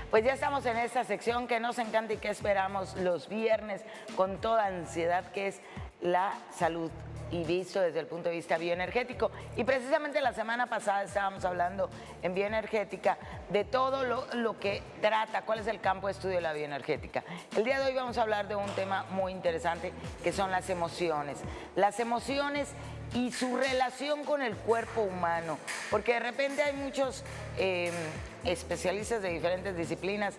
Pues ya estamos en esta sección que nos encanta y que esperamos los viernes con toda ansiedad, que es la salud y visto desde el punto de vista bioenergético. Y precisamente la semana pasada estábamos hablando en bioenergética de todo lo que trata, cuál es el campo de estudio de la bioenergética. El día de hoy vamos a hablar de un tema muy interesante que son las emociones. Las emociones y su relación con el cuerpo humano, porque de repente hay muchos especialistas de diferentes disciplinas,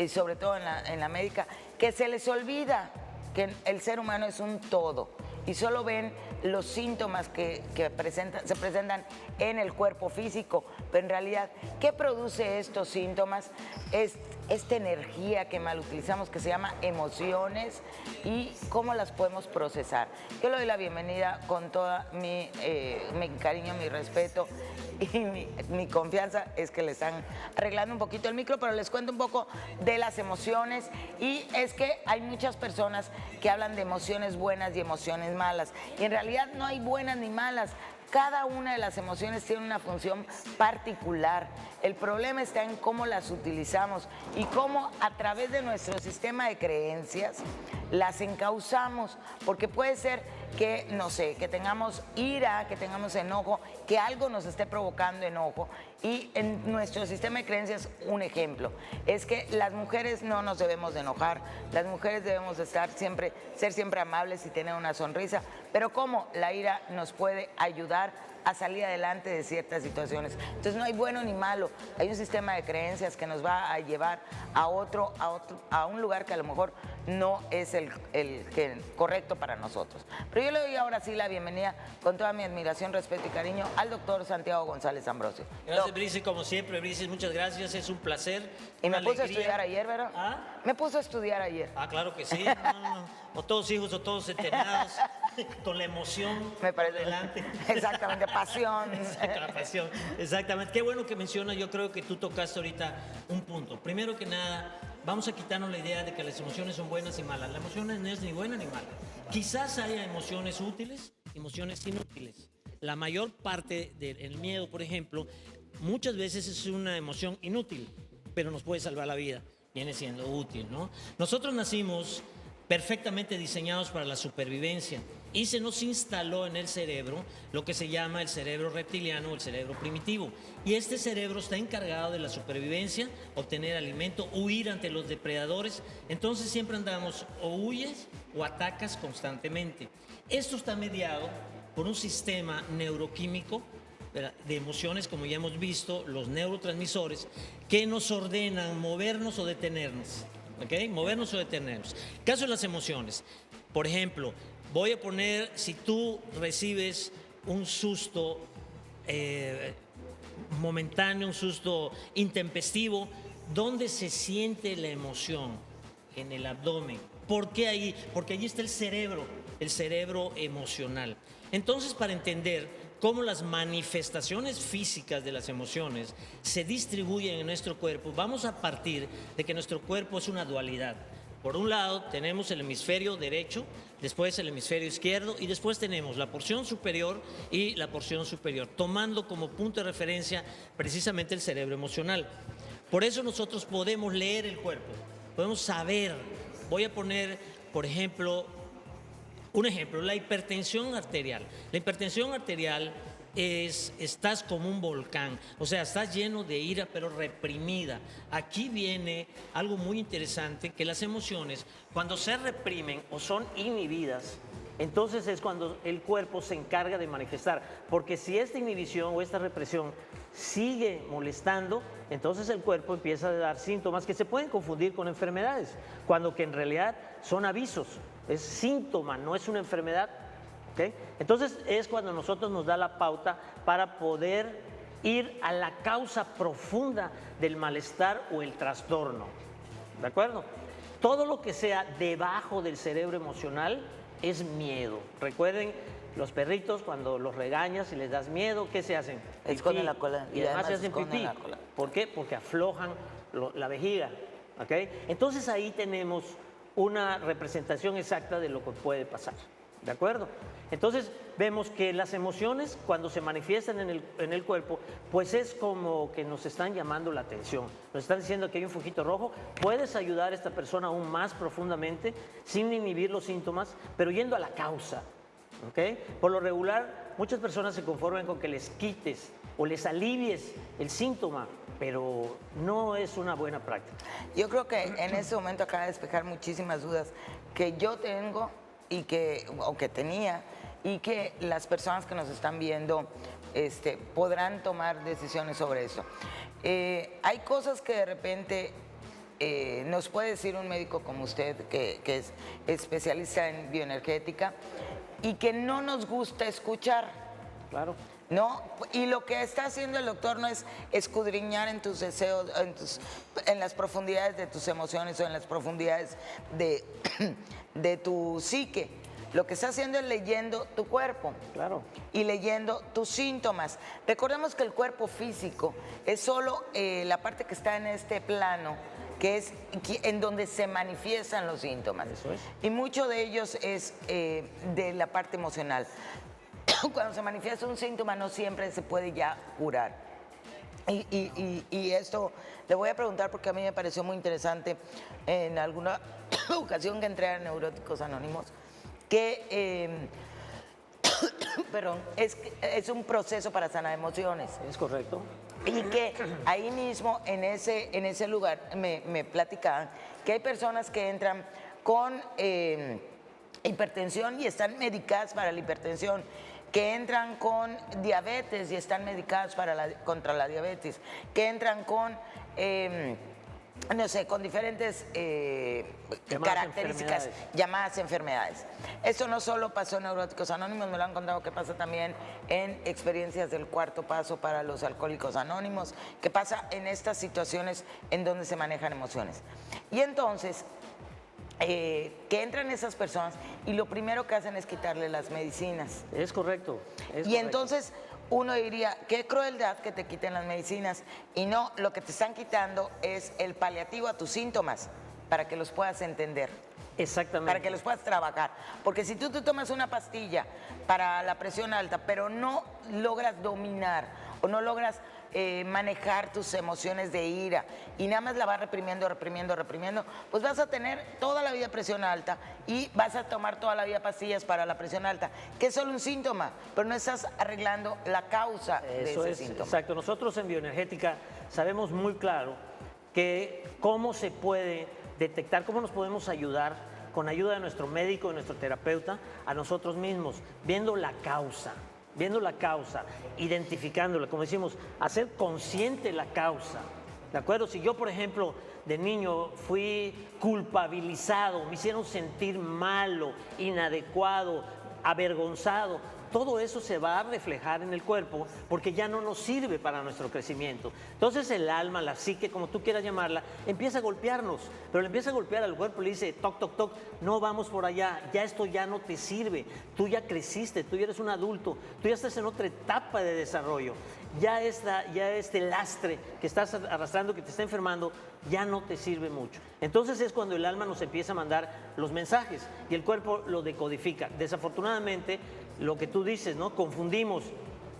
sobre todo en la médica, que se les olvida que el ser humano es un todo y solo ven los síntomas que se presentan en el cuerpo físico, pero en realidad, ¿qué produce estos síntomas? Es esta energía que mal utilizamos, que se llama emociones, y cómo las podemos procesar. Yo le doy la bienvenida con toda mi cariño, mi respeto y mi confianza. Es que le están arreglando un poquito el micro, pero les cuento un poco de las emociones. Y es que hay muchas personas que hablan de emociones buenas y emociones malas, y en realidad no hay buenas ni malas. Cada una de las emociones tiene una función particular. El problema está en cómo las utilizamos y cómo a través de nuestro sistema de creencias las encauzamos, porque puede ser que, no sé, que tengamos ira, que tengamos enojo, que algo nos esté provocando enojo, y en nuestro sistema de creencias, un ejemplo, es que las mujeres no nos debemos de enojar, las mujeres debemos de ser siempre amables y tener una sonrisa, pero cómo la ira nos puede ayudar a salir adelante de ciertas situaciones. Entonces no hay bueno ni malo, hay un sistema de creencias que nos va a llevar a un lugar que a lo mejor no es el correcto para nosotros. Pero yo le doy ahora sí la bienvenida con toda mi admiración, respeto y cariño al doctor Santiago González Ambrosio. Gracias, Brice, como siempre, Brice, muchas gracias, es un placer. Y me puse a estudiar ayer, ¿verdad? ¿Ah? Me puse a estudiar ayer. Ah, claro que sí, no. O todos hijos o todos entrenados, con la emoción Me parece. delante. Exactamente, pasión. La pasión, exactamente. Qué bueno que mencionas, yo creo que tú tocaste ahorita un punto. Primero que nada, vamos a quitarnos la idea de que las emociones son buenas y malas. La emoción no es ni buena ni mala. Quizás haya emociones útiles, emociones inútiles. La mayor parte del miedo, por ejemplo, muchas veces es una emoción inútil, pero nos puede salvar la vida. Viene siendo útil, ¿no? Nosotros nacimos perfectamente diseñados para la supervivencia y se nos instaló en el cerebro lo que se llama el cerebro reptiliano o el cerebro primitivo, y este cerebro está encargado de la supervivencia, obtener alimento, huir ante los depredadores. Entonces siempre andamos o huyes o atacas constantemente. Esto está mediado por un sistema neuroquímico de emociones, como ya hemos visto, los neurotransmisores, que nos ordenan movernos o detenernos. ¿Okay? Movernos o detenernos. Caso de las emociones, por ejemplo, voy a poner, si tú recibes un susto momentáneo, un susto intempestivo, ¿dónde se siente la emoción? En el abdomen. ¿Por qué ahí? Porque allí está el cerebro emocional. Entonces, para entender cómo las manifestaciones físicas de las emociones se distribuyen en nuestro cuerpo, vamos a partir de que nuestro cuerpo es una dualidad. Por un lado tenemos el hemisferio derecho, después el hemisferio izquierdo, y después tenemos la porción superior y la porción superior, tomando como punto de referencia precisamente el cerebro emocional. Por eso nosotros podemos leer el cuerpo, podemos saber. Voy a poner, por ejemplo, un ejemplo, la hipertensión arterial. La hipertensión arterial estás como un volcán, o sea, estás lleno de ira pero reprimida. Aquí viene algo muy interesante, que las emociones, cuando se reprimen o son inhibidas, entonces es cuando el cuerpo se encarga de manifestar, porque si esta inhibición o esta represión sigue molestando, entonces el cuerpo empieza a dar síntomas que se pueden confundir con enfermedades, cuando que en realidad son avisos, es síntoma, no es una enfermedad. ¿Okay? Entonces es cuando nosotros nos da la pauta para poder ir a la causa profunda del malestar o el trastorno. ¿De acuerdo? Todo lo que sea debajo del cerebro emocional es miedo. Recuerden, los perritos cuando los regañas y les das miedo, ¿qué se hacen? Esconden la cola. Y además se hacen pipí. ¿Por qué? Porque aflojan la vejiga. ¿Okay? Entonces ahí tenemos una representación exacta de lo que puede pasar. ¿De acuerdo? Entonces vemos que las emociones cuando se manifiestan en el cuerpo, pues es como que nos están llamando la atención, nos están diciendo que hay un foquito rojo, puedes ayudar a esta persona aún más profundamente sin inhibir los síntomas, pero yendo a la causa. ¿Okay? Por lo regular, muchas personas se conforman con que les quites o les alivies el síntoma, pero no es una buena práctica. Yo creo que en este momento acaba de despejar muchísimas dudas que yo tengo o que tenía, y que las personas que nos están viendo podrán tomar decisiones sobre eso. Hay cosas que de repente nos puede decir un médico como usted, que es especialista en bioenergética, y que no nos gusta escuchar. Claro. ¿No? Y lo que está haciendo el doctor no es escudriñar en tus deseos, en las profundidades de tus emociones o en las profundidades de tu psique. Lo que está haciendo es leyendo tu cuerpo. Claro. Y leyendo tus síntomas. Recordemos que el cuerpo físico es solo la parte que está en este plano, que es en donde se manifiestan los síntomas. Eso es. Y mucho de ellos es de la parte emocional. Cuando se manifiesta un síntoma no siempre se puede ya curar. Y esto le voy a preguntar porque a mí me pareció muy interesante en alguna ocasión que entré a Neuróticos Anónimos, que perdón, es un proceso para sanar emociones. Es correcto. Y que ahí mismo, en ese lugar, me platicaban que hay personas que entran con hipertensión y están medicadas para la hipertensión, que entran con diabetes y están medicadas contra la diabetes, que entran con, no sé, con diferentes características, llamadas enfermedades. Esto no solo pasó en Neuróticos Anónimos, me lo han contado que pasa también en experiencias del cuarto paso para los alcohólicos anónimos, que pasa en estas situaciones en donde se manejan emociones. Y entonces, que entran esas personas y lo primero que hacen es quitarle las medicinas. Es correcto. Entonces uno diría, qué crueldad que te quiten las medicinas, y no, lo que te están quitando es el paliativo a tus síntomas para que los puedas entender. Exactamente. Para que los puedas trabajar. Porque si tú te tomas una pastilla para la presión alta, pero no logras dominar o no logras manejar tus emociones de ira y nada más la vas reprimiendo, pues vas a tener toda la vida presión alta y vas a tomar toda la vida pastillas para la presión alta, que es solo un síntoma, pero no estás arreglando la causa de ese síntoma. Exacto. Nosotros en bioenergética sabemos muy claro que cómo se puede detectar, cómo nos podemos ayudar con ayuda de nuestro médico, de nuestro terapeuta, a nosotros mismos, viendo la causa, identificándola, como decimos, hacer consciente la causa, ¿de acuerdo? Si yo, por ejemplo, de niño fui culpabilizado, me hicieron sentir malo, inadecuado, avergonzado, todo eso se va a reflejar en el cuerpo porque ya no nos sirve para nuestro crecimiento. Entonces el alma, la psique, como tú quieras llamarla, empieza a golpearnos, pero le empieza a golpear al cuerpo y le dice, toc, toc, toc, no vamos por allá, ya esto ya no te sirve, tú ya creciste, tú ya eres un adulto, tú ya estás en otra etapa de desarrollo, ya este lastre que estás arrastrando, que te está enfermando, ya no te sirve mucho. Entonces es cuando el alma nos empieza a mandar los mensajes y el cuerpo lo decodifica. Desafortunadamente, lo que tú dices, ¿no? Confundimos.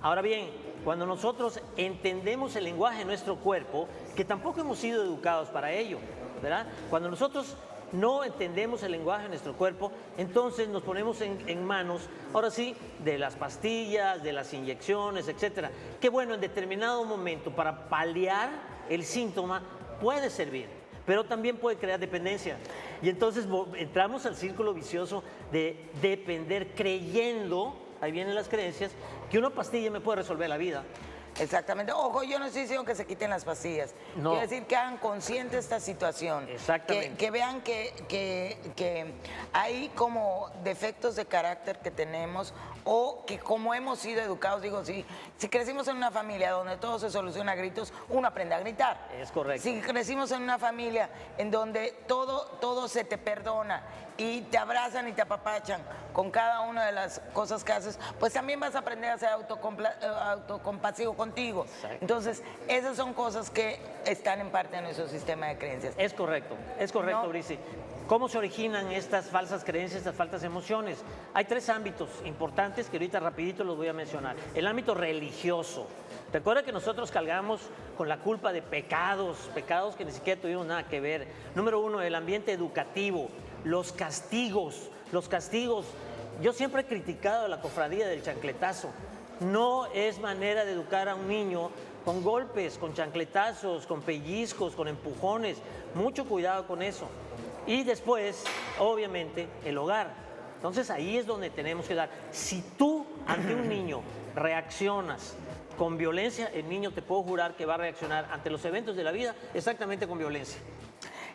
Ahora bien, cuando nosotros entendemos el lenguaje de nuestro cuerpo, que tampoco hemos sido educados para ello, ¿verdad? Cuando nosotros no entendemos el lenguaje de nuestro cuerpo, entonces nos ponemos en manos, ahora sí, de las pastillas, de las inyecciones, etcétera. Que bueno, en determinado momento, para paliar el síntoma, puede servir, pero también puede crear dependencia. Y entonces entramos al círculo vicioso de depender, creyendo, ahí vienen las creencias, que una pastilla me puede resolver la vida. Exactamente. Ojo, yo no estoy diciendo que se quiten las pastillas. No. Quiero decir que hagan consciente esta situación. Exactamente. Que vean que hay como defectos de carácter que tenemos, o que como hemos sido educados, digo, si crecimos en una familia donde todo se soluciona a gritos, uno aprende a gritar. Es correcto. Si crecimos en una familia en donde todo se te perdona y te abrazan y te apapachan con cada una de las cosas que haces, pues también vas a aprender a ser autocompasivo contigo. Exacto. Entonces, esas son cosas que están en parte de nuestro sistema de creencias. Es correcto, ¿No? Brici. ¿Cómo se originan estas falsas creencias, estas falsas emociones? Hay 3 ámbitos importantes que ahorita rapidito los voy a mencionar. El ámbito religioso. Recuerda que nosotros cargamos con la culpa de pecados que ni siquiera tuvieron nada que ver. Número 1, el ambiente educativo, los castigos. Yo siempre he criticado a la cofradía del chancletazo. No es manera de educar a un niño con golpes, con chancletazos, con pellizcos, con empujones. Mucho cuidado con eso. Y después, obviamente, el hogar. Entonces ahí es donde tenemos que dar. Si tú ante un niño reaccionas con violencia, el niño te puedo jurar que va a reaccionar ante los eventos de la vida exactamente con violencia.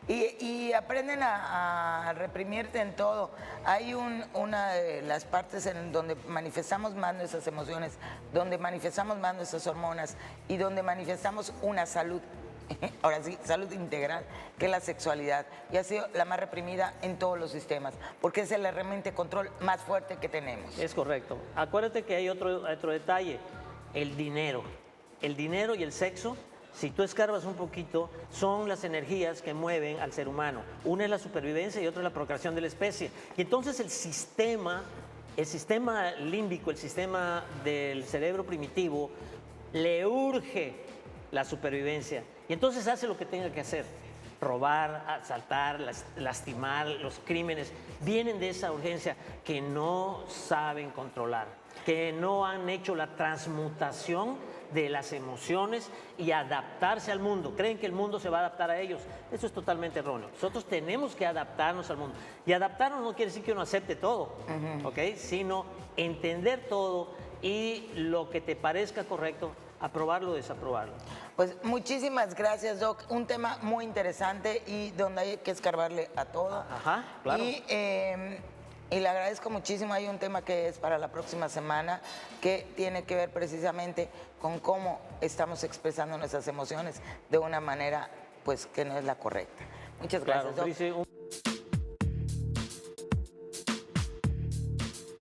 Y aprenden a reprimirte en todo. Hay una de las partes en donde manifestamos más nuestras emociones, donde manifestamos más nuestras hormonas y donde manifestamos una salud, ahora sí, salud integral, que es la sexualidad. Y ha sido la más reprimida en todos los sistemas, porque es el herramienta de control más fuerte que tenemos. Es correcto. Acuérdate que hay otro detalle, el dinero. El dinero y el sexo, si tú escarbas un poquito, son las energías que mueven al ser humano. Una es la supervivencia y otra es la procreación de la especie. Y entonces el sistema límbico, el sistema del cerebro primitivo, le urge la supervivencia. Y entonces hace lo que tenga que hacer. Robar, asaltar, lastimar, los crímenes, vienen de esa urgencia que no saben controlar, que no han hecho la transmutación de las emociones y adaptarse al mundo. Creen que el mundo se va a adaptar a ellos. Eso es totalmente erróneo. Nosotros tenemos que adaptarnos al mundo. Y adaptarnos no quiere decir que uno acepte todo, ¿ok? Sino entender todo y lo que te parezca correcto, aprobarlo o desaprobarlo. Pues muchísimas gracias, Doc. Un tema muy interesante y donde hay que escarbarle a todo. Ajá, claro. Y le agradezco muchísimo. Hay un tema que es para la próxima semana que tiene que ver precisamente con cómo estamos expresando nuestras emociones de una manera pues que no es la correcta. Muchas gracias, Claro, Doc. dice